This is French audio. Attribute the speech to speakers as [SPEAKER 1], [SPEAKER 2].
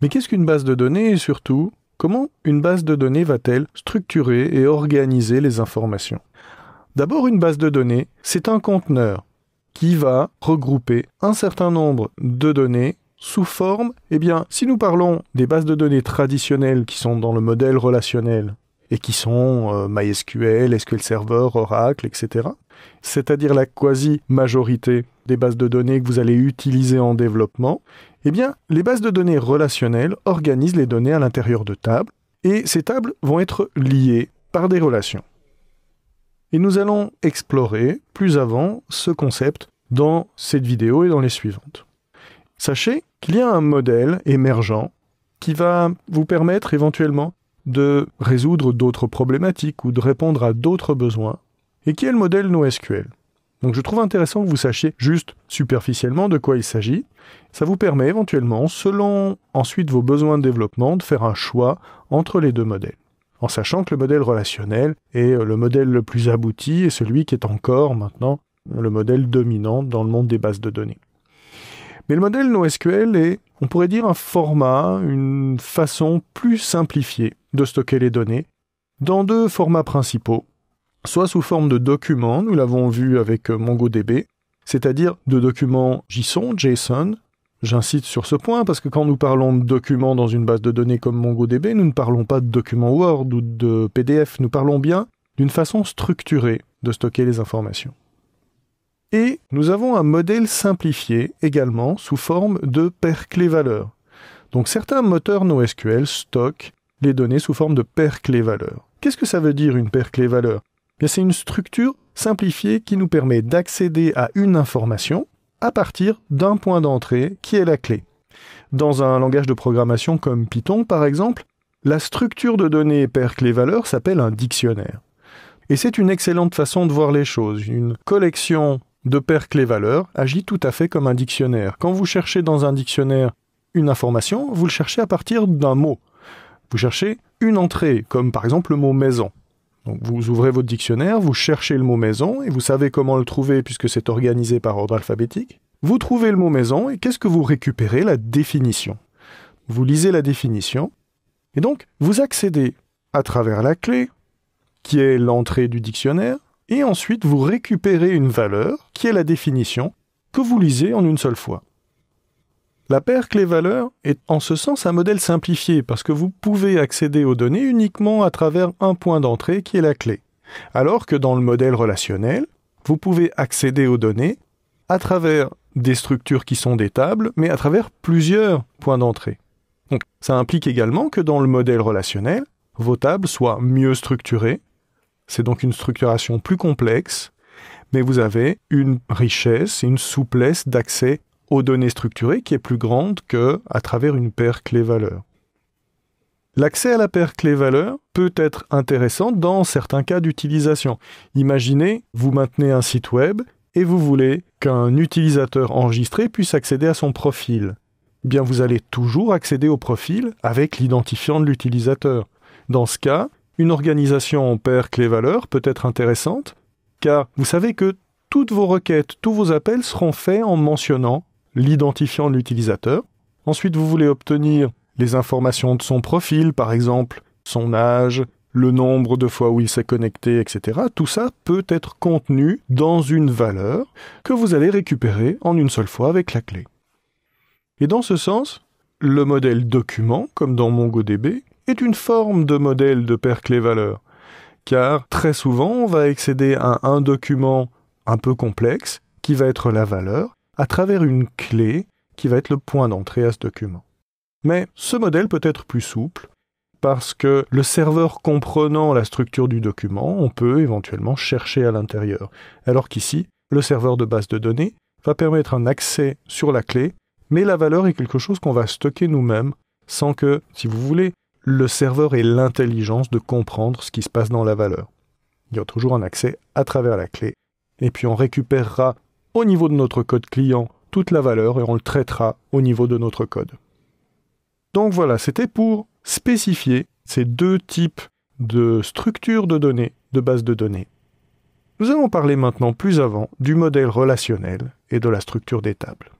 [SPEAKER 1] Mais qu'est-ce qu'une base de données et surtout, comment une base de données va-t-elle structurer et organiser les informations? D'abord, une base de données, c'est un conteneur qui va regrouper un certain nombre de données sous forme, si nous parlons des bases de données traditionnelles qui sont dans le modèle relationnel et qui sont MySQL, SQL Server, Oracle, etc., c'est-à-dire la quasi-majorité des bases de données que vous allez utiliser en développement, les bases de données relationnelles organisent les données à l'intérieur de tables, et ces tables vont être liées par des relations. Et nous allons explorer plus avant ce concept dans cette vidéo et dans les suivantes. Sachez qu'il y a un modèle émergent qui va vous permettre éventuellement de résoudre d'autres problématiques ou de répondre à d'autres besoins, et qui est le modèle NoSQL. Donc je trouve intéressant que vous sachiez juste superficiellement de quoi il s'agit. Ça vous permet éventuellement, selon ensuite vos besoins de développement, de faire un choix entre les deux modèles, en sachant que le modèle relationnel est le modèle le plus abouti et celui qui est encore maintenant le modèle dominant dans le monde des bases de données. Mais le modèle NoSQL est, on pourrait dire, un format, une façon plus simplifiée de stocker les données dans deux formats principaux, soit sous forme de documents, nous l'avons vu avec MongoDB, c'est-à-dire de documents JSON. J'insiste sur ce point parce que quand nous parlons de documents dans une base de données comme MongoDB, nous ne parlons pas de documents Word ou de PDF, nous parlons bien d'une façon structurée de stocker les informations. Et nous avons un modèle simplifié également sous forme de paires clés-valeurs. Donc certains moteurs NoSQL stockent les données sous forme de paires clés-valeurs. Qu'est-ce que ça veut dire une paire clés-valeurs ? C'est une structure simplifiée qui nous permet d'accéder à une information à partir d'un point d'entrée qui est la clé. Dans un langage de programmation comme Python, par exemple, la structure de données paires clés-valeurs s'appelle un dictionnaire. Et c'est une excellente façon de voir les choses. Une collection de paires clés-valeurs agit tout à fait comme un dictionnaire. Quand vous cherchez dans un dictionnaire une information, vous le cherchez à partir d'un mot. Vous cherchez une entrée, comme par exemple le mot maison. Donc vous ouvrez votre dictionnaire, vous cherchez le mot maison, et vous savez comment le trouver puisque c'est organisé par ordre alphabétique. Vous trouvez le mot maison, et qu'est-ce que vous récupérez ? La définition. Vous lisez la définition, et donc vous accédez à travers la clé, qui est l'entrée du dictionnaire, et ensuite vous récupérez une valeur, qui est la définition, que vous lisez en une seule fois. La paire clé-valeur est en ce sens un modèle simplifié parce que vous pouvez accéder aux données uniquement à travers un point d'entrée qui est la clé. Alors que dans le modèle relationnel, vous pouvez accéder aux données à travers des structures qui sont des tables, mais à travers plusieurs points d'entrée. Donc ça implique également que dans le modèle relationnel, vos tables soient mieux structurées. C'est donc une structuration plus complexe, mais vous avez une richesse et une souplesse d'accès aux données structurées qui est plus grande qu'à travers une paire clé-valeur. L'accès à la paire clé-valeur peut être intéressant dans certains cas d'utilisation. Imaginez, vous maintenez un site web et vous voulez qu'un utilisateur enregistré puisse accéder à son profil. Vous allez toujours accéder au profil avec l'identifiant de l'utilisateur. Dans ce cas, une organisation en paire clé-valeur peut être intéressante car vous savez que toutes vos requêtes, tous vos appels seront faits en mentionnant l'identifiant de l'utilisateur. Ensuite, vous voulez obtenir les informations de son profil, par exemple, son âge, le nombre de fois où il s'est connecté, etc. Tout ça peut être contenu dans une valeur que vous allez récupérer en une seule fois avec la clé. Et dans ce sens, le modèle document, comme dans MongoDB, est une forme de modèle de paire clé-valeur, car très souvent, on va accéder à un document un peu complexe, qui va être la valeur, à travers une clé qui va être le point d'entrée à ce document. Mais ce modèle peut être plus souple parce que le serveur comprenant la structure du document, on peut éventuellement chercher à l'intérieur. Alors qu'ici, le serveur de base de données va permettre un accès sur la clé, mais la valeur est quelque chose qu'on va stocker nous-mêmes sans que, si vous voulez, le serveur ait l'intelligence de comprendre ce qui se passe dans la valeur. Il y a toujours un accès à travers la clé, et puis on récupérera au niveau de notre code client toute la valeur et on le traitera au niveau de notre code. Donc voilà, c'était pour spécifier ces deux types de structures de données, de bases de données. Nous allons parler maintenant plus avant du modèle relationnel et de la structure des tables.